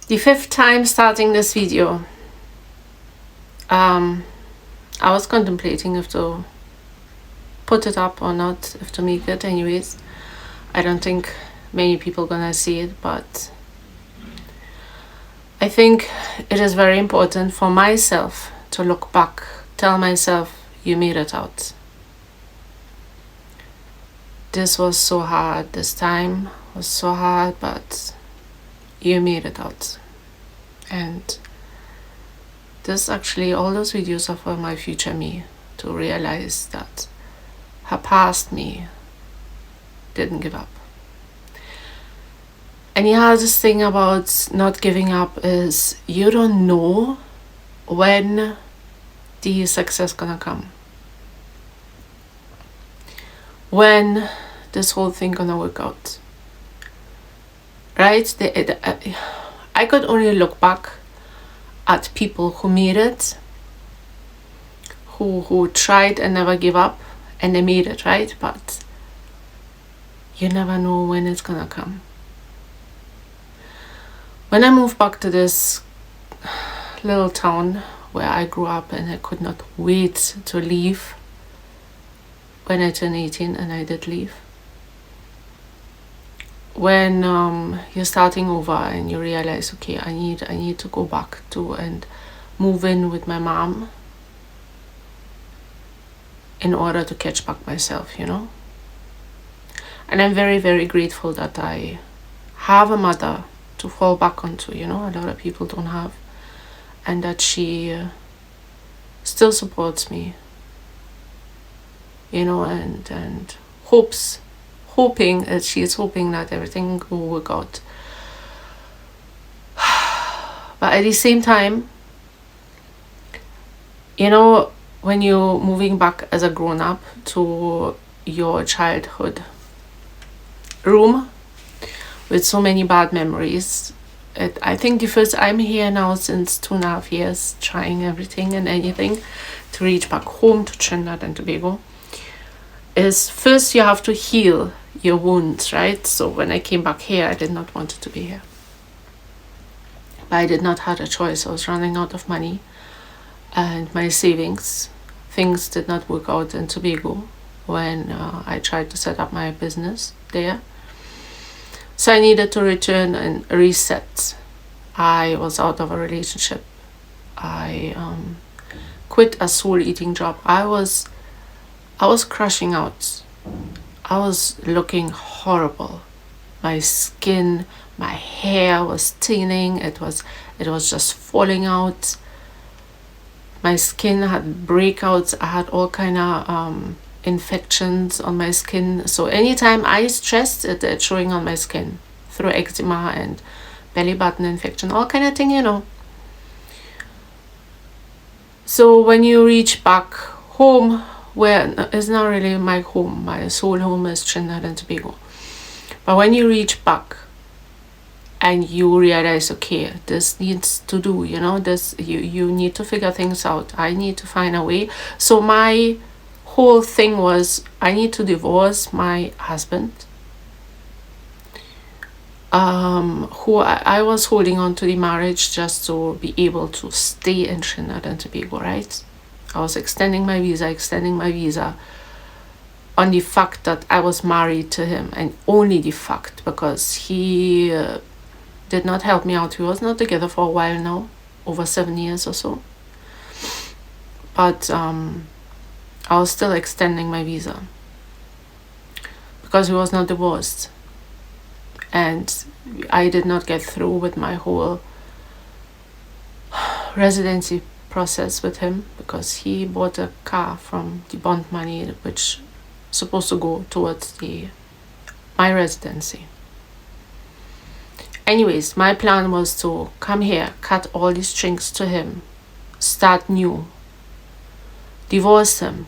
The fifth time starting this video, I was contemplating if to put it up or not, if to make it anyways. I don't think many people gonna see it, but I think it is very important for myself to look back, tell myself, you made it out. This was so hard, this time was so hard, but you made it out. And this actually, all those videos are for my future me, to realize that her past me didn't give up. And the hardest thing about not giving up is you don't know when the success gonna come, when this whole thing gonna work out, right? I could only look back at people who made it, who tried and never gave up, and they made it, right? But you never know when it's gonna come. When I moved back to this little town where I grew up, and I could not wait to leave when I turned 18, and I did leave. When you're starting over and you realize, okay, I need to go back to and move in with my mom in order to catch back myself, you know. And I'm very, very grateful that I have a mother to fall back onto, you know, a lot of people don't have, and that she still supports me, you know, and hoping that she's hoping that everything will work out. But at the same time, you know, when you're moving back as a grown-up to your childhood room with so many bad memories, I think the first, I'm here now since 2.5 years, trying everything and anything to reach back home to Trinidad and Tobago, is first you have to heal your wounds, right? So when I came back here, I did not want to be here, but I did not have a choice. I was running out of money, and my savings, things did not work out in Tobago when I tried to set up my business there. So I needed to return and reset. I was out of a relationship. I quit a soul-eating job. I was crashing out. I was looking horrible. My skin, my hair was thinning. It was just falling out. My skin had breakouts. I had all kind of infections on my skin. So anytime I stressed, it's showing on my skin through eczema and belly button infection, all kind of thing, you know. So when you reach back home, where it's not really my home, my soul home is Trinidad and Tobago, but when you reach back and you realize, okay, this needs to do, you know, this, you need to figure things out. I need to find a way. So my whole thing was, I need to divorce my husband, who I was holding on to the marriage just to be able to stay in Trinidad and Tobago, right? I was extending my visa on the fact that I was married to him, and only the fact, because he did not help me out. We was not together for a while now, over 7 years or so, but I was still extending my visa because we was not divorced, and I did not get through with my whole residency process with him, because he bought a car from the bond money which supposed to go towards my residency. Anyways, my plan was to come here, cut all the strings to him, start new, divorce him,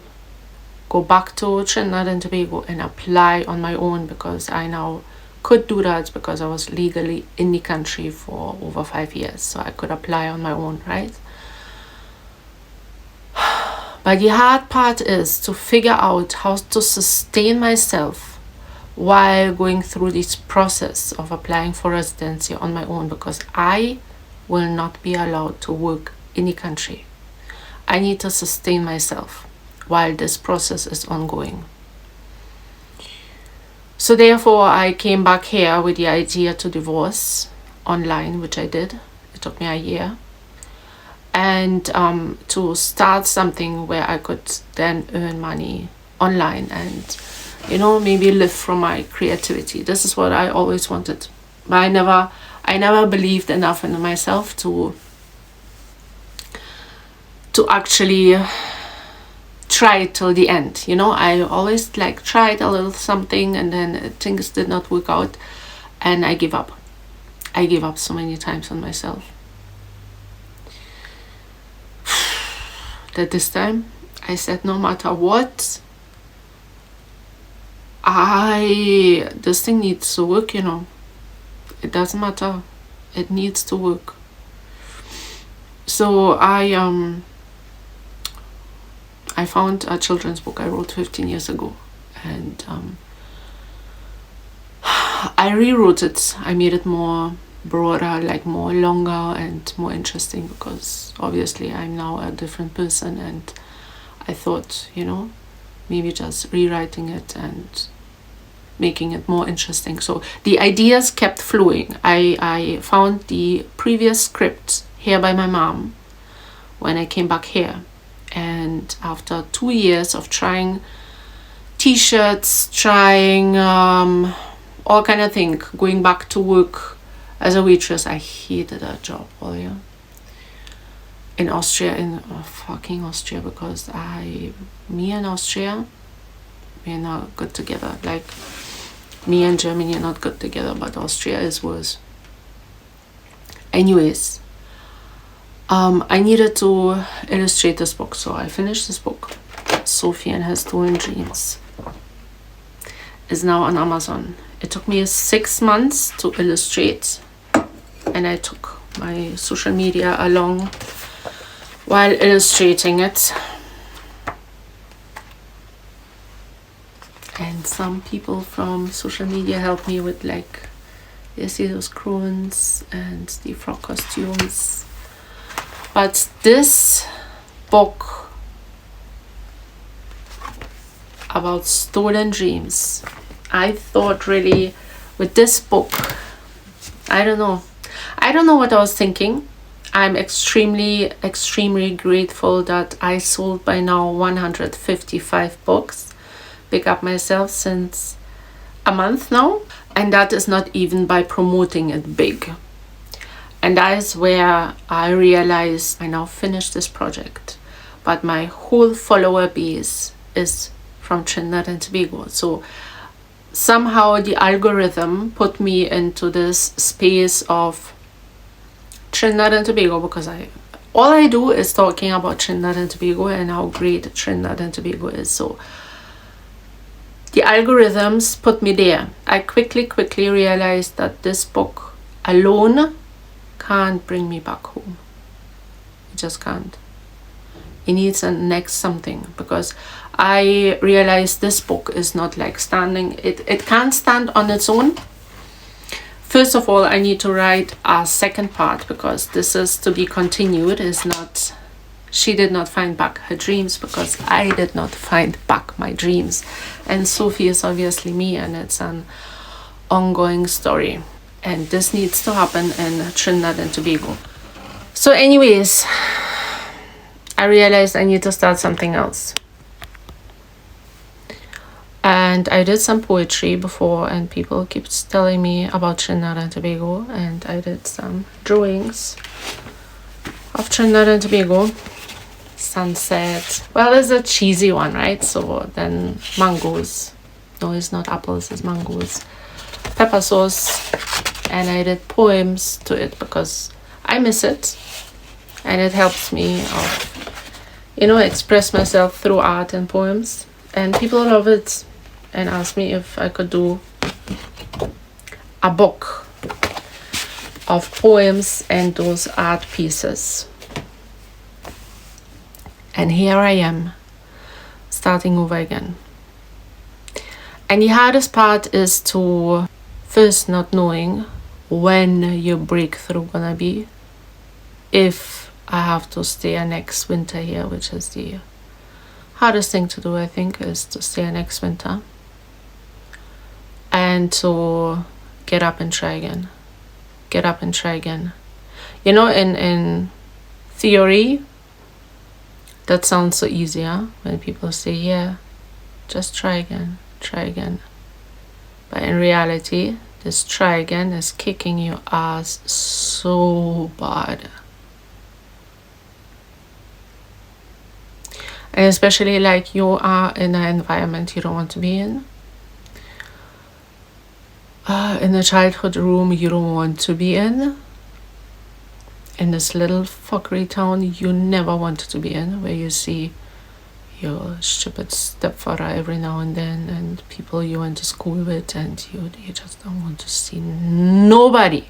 go back to Trinidad and Tobago and apply on my own, because I now could do that because I was legally in the country for over 5 years, so I could apply on my own, right? But the hard part is to figure out how to sustain myself while going through this process of applying for residency on my own, because I will not be allowed to work in the country. I need to sustain myself while this process is ongoing. So therefore I came back here with the idea to divorce online, which I did. It took me a year. And to start something where I could then earn money online and, you know, maybe live from my creativity. This is what I always wanted. But I never believed enough in myself to actually try it till the end. You know, I always like tried a little something and then things did not work out and I give up. I gave up so many times on myself. That this time I said, no matter what, this thing needs to work, you know. It doesn't matter. It needs to work. So I found a children's book I wrote 15 years ago, and I rewrote it. I made it more broader, like more longer and more interesting, because obviously I'm now a different person, and I thought, you know, maybe just rewriting it and making it more interesting. So the ideas kept flowing. I found the previous script here by my mom when I came back here, and after 2 years of trying t-shirts, trying all kind of thing, going back to work as a waitress. I hated that job, yeah. In Austria, in fucking Austria, because me and Austria, we're not good together. Like, me and Germany are not good together, but Austria is worse. Anyways, I needed to illustrate this book, so I finished this book. Sophie and Her Stolen Dreams is now on Amazon. It took me 6 months to illustrate, and I took my social media along while illustrating it. And some people from social media helped me with, like, you see those crowns and the frog costumes. But this book about stolen dreams, I thought really with this book, I don't know what I was thinking. I'm extremely grateful that I sold by now 155 books. Big up myself, since a month now, and that is not even by promoting it big. And that is where I realized I now finished this project, but my whole follower base is from Trinidad and Tobago. So somehow the algorithm put me into this space of Trinidad and Tobago, because all I do is talking about Trinidad and Tobago and how great Trinidad and Tobago is. So the algorithms put me there. I quickly realized that this book alone can't bring me back home. It just can't. It needs a next something, because I realized this book is not like standing. It can't stand on its own. First of all, I need to write a second part, because this is to be continued. Is not, she did not find back her dreams, because I did not find back my dreams. And Sophie is obviously me, and it's an ongoing story. And this needs to happen in Trinidad and Tobago. So anyways, I realized I need to start something else. And I did some poetry before, and people keep telling me about Trinidad and Tobago, and I did some drawings of Trinidad and Tobago. Sunset. Well, it's a cheesy one, right? So then mangoes. No, it's not apples, it's mangoes. Pepper sauce. And I did poems to it, because I miss it. And it helps me, express myself through art and poems. And people love it, and asked me if I could do a book of poems and those art pieces. And here I am, starting over again. And the hardest part is to first not knowing when your breakthrough gonna be. If I have to stay next winter here, which is the hardest thing to do, I think, is to stay next winter. And to get up and try again. Get up and try again. You know, in theory, that sounds so easier when people say, yeah, just try again, try again. But in reality, this try again is kicking your ass so bad. And especially like you are in an environment you don't want to be in a childhood room you don't want to be in this little fuckery town you never wanted to be in, where you see your stupid stepfather every now and then, and people you went to school with, and you just don't want to see nobody.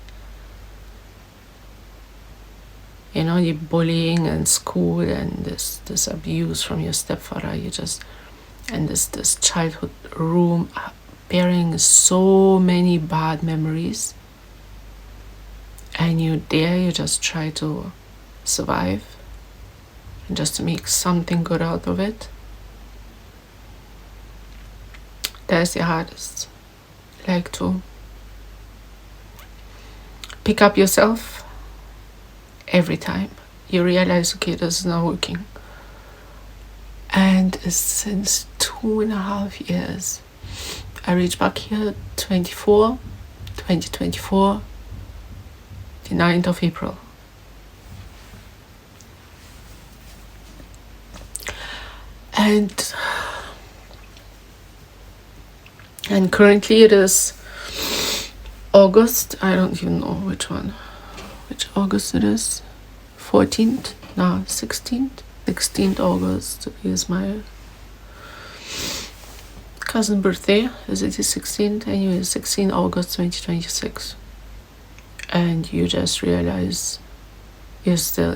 You know, the bullying in school and this abuse from your stepfather, and this childhood room bearing so many bad memories. And you just try to survive and just to make something good out of it. That's the hardest. Like to pick up yourself every time you realize, okay, this is not working. And since 2.5 years, I reached back here 2024, the 9th of April. And currently it is August. I don't even know which August it is. 14th? No, 16th? 16th August is my cousin's birthday. Is it the 16th? Anyway, 16th August 2026. And you just realize you're still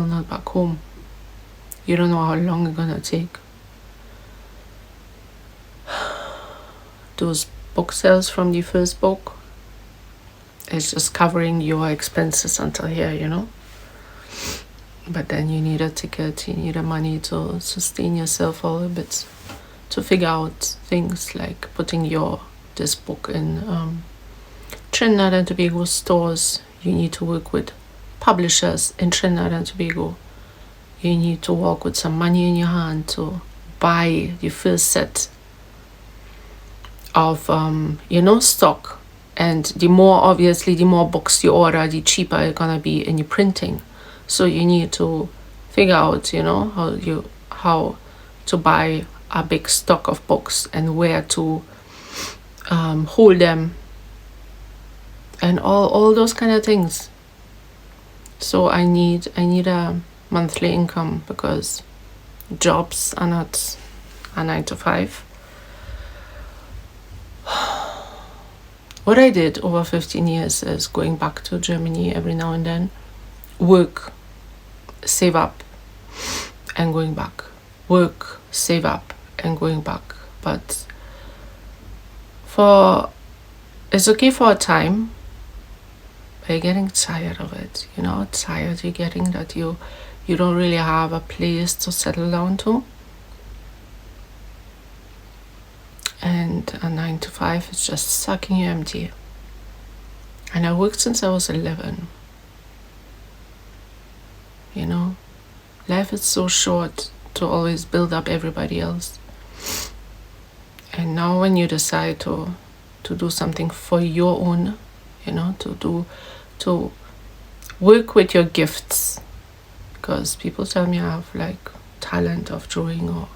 not back home. You don't know how long it's gonna take. Those book sales from the first book, it's just covering your expenses until here, you know. But then you need a ticket, you need a money to sustain yourself a little bit, to figure out things like putting this book in Trinidad and Tobago stores. You need to work with publishers in Trinidad and Tobago. You need to walk with some money in your hand to buy the first set of stock. And the more books you order, the cheaper it's gonna be in your printing. So you need to figure out, how to buy a big stock of books and where to hold them, and all those kind of things. So I need a monthly income, because jobs are not a 9 to 5. What I did over 15 years is going back to Germany every now and then, work, save up, and going back. Work, save up, and going back. But it's okay for a time, but you're getting tired of it. Tired. You're getting that you don't really have a place to settle down to. And a 9 to 5 is just sucking you empty. And I worked since I was 11. Life is so short to always build up everybody else. And now when you decide to do something for your own, to work with your gifts, because people tell me I have like talent of drawing or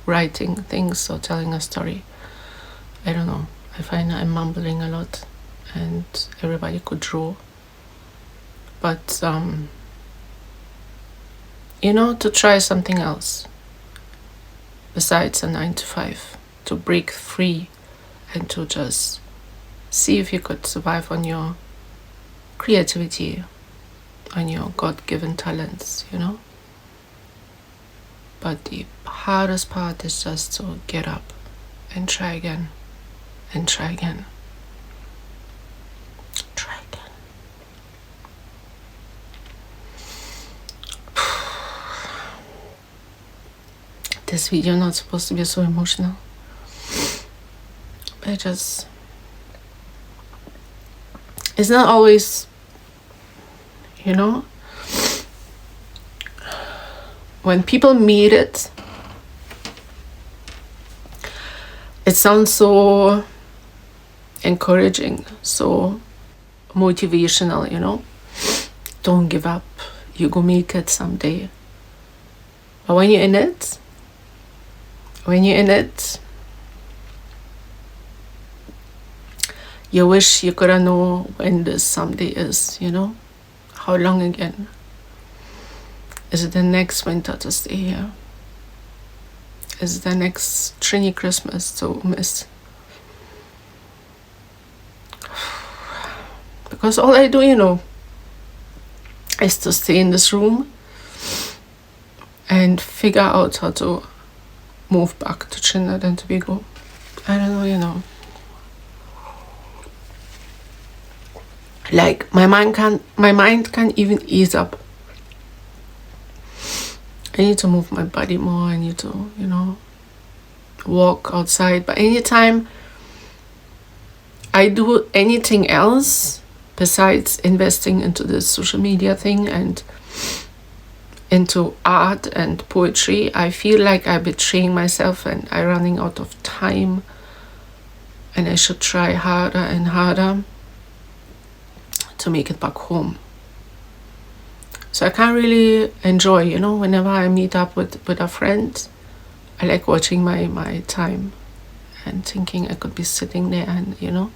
writing things or telling a story. I don't know. I find I'm mumbling a lot, and everybody could draw. But to try something else besides a 9 to 5, to break free and to just see if you could survive on your creativity, on your God-given talents, But the hardest part is just to get up and try again. and try again. Try again. This video not supposed to be so emotional. It's not always, you know, when people meet it, it sounds so encouraging, so motivational, you know. Don't give up, you go make it someday. But when you're in it, you wish you could have known when this someday is, you know. How long again? Is it the next winter to stay here? Is it the next Trini Christmas to miss? Because all I do, you know, is to stay in this room and figure out how to move back to Trinidad and Tobago. I don't know, you know. Like my mind can't even ease up. I need to move my body more. I need to, you know, walk outside. But anytime I do anything else besides investing into this social media thing and into art and poetry, I feel like I'm betraying myself and I'm running out of time, and I should try harder and harder to make it back home. So I can't really enjoy, you know, whenever I meet up with a friend, I like watching my time and thinking I could be sitting there and, you know,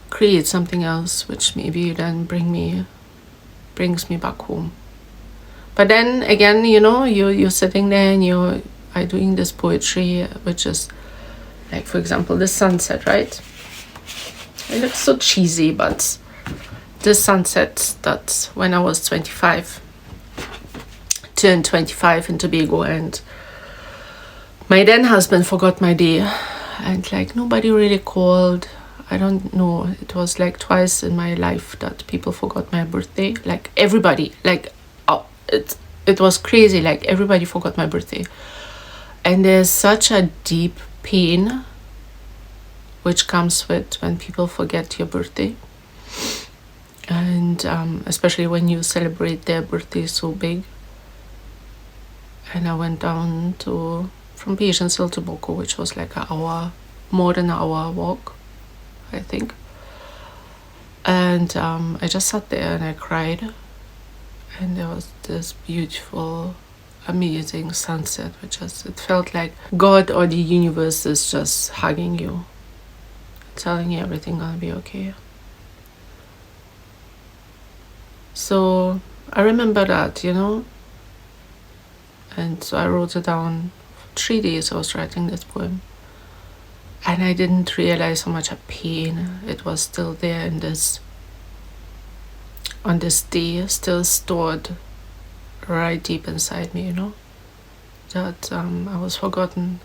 create something else which maybe then brings me back home. But then again, you know, you're sitting there and you're doing this poetry, which is like, for example, the sunset, right? It looks so cheesy, but this sunset that when I was 25, turned 25 in Tobago, and my then husband forgot my day, and like nobody really called. I don't know, it was like twice in my life that people forgot my birthday. Like everybody, like it was crazy, like everybody forgot my birthday. And there's such a deep pain which comes with when people forget your birthday, and especially when you celebrate their birthday so big. And I went down from Patience Hill to Boko, which was like more than an hour walk, I think. And I just sat there and I cried. And there was this beautiful, amazing sunset, it felt like God or the universe is just hugging you, telling you everything gonna be okay. So I remember that, you know. And so I wrote it down. For 3 days I was writing this poem. And I didn't realize how much a pain it was still there on this day, still stored right deep inside me, you know. That I was forgotten.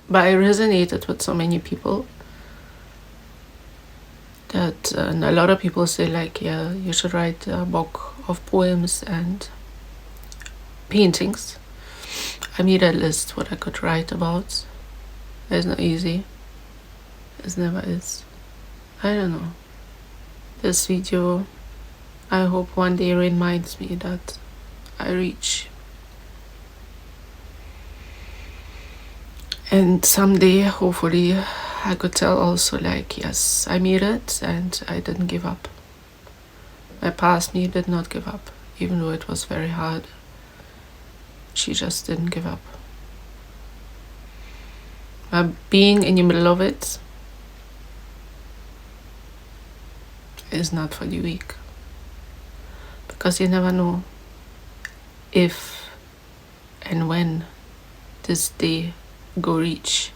But I resonated with so many people that and a lot of people say like, yeah, you should write a book of poems and paintings. I made a list what I could write about. It's not easy. It never is. I don't know. This video, I hope one day reminds me that I reach. And someday, hopefully, I could tell also like, yes, I made it and I didn't give up. My past me did not give up, even though it was very hard. She just didn't give up. Being in the middle of it is not for the weak, because you never know if and when this day go reach.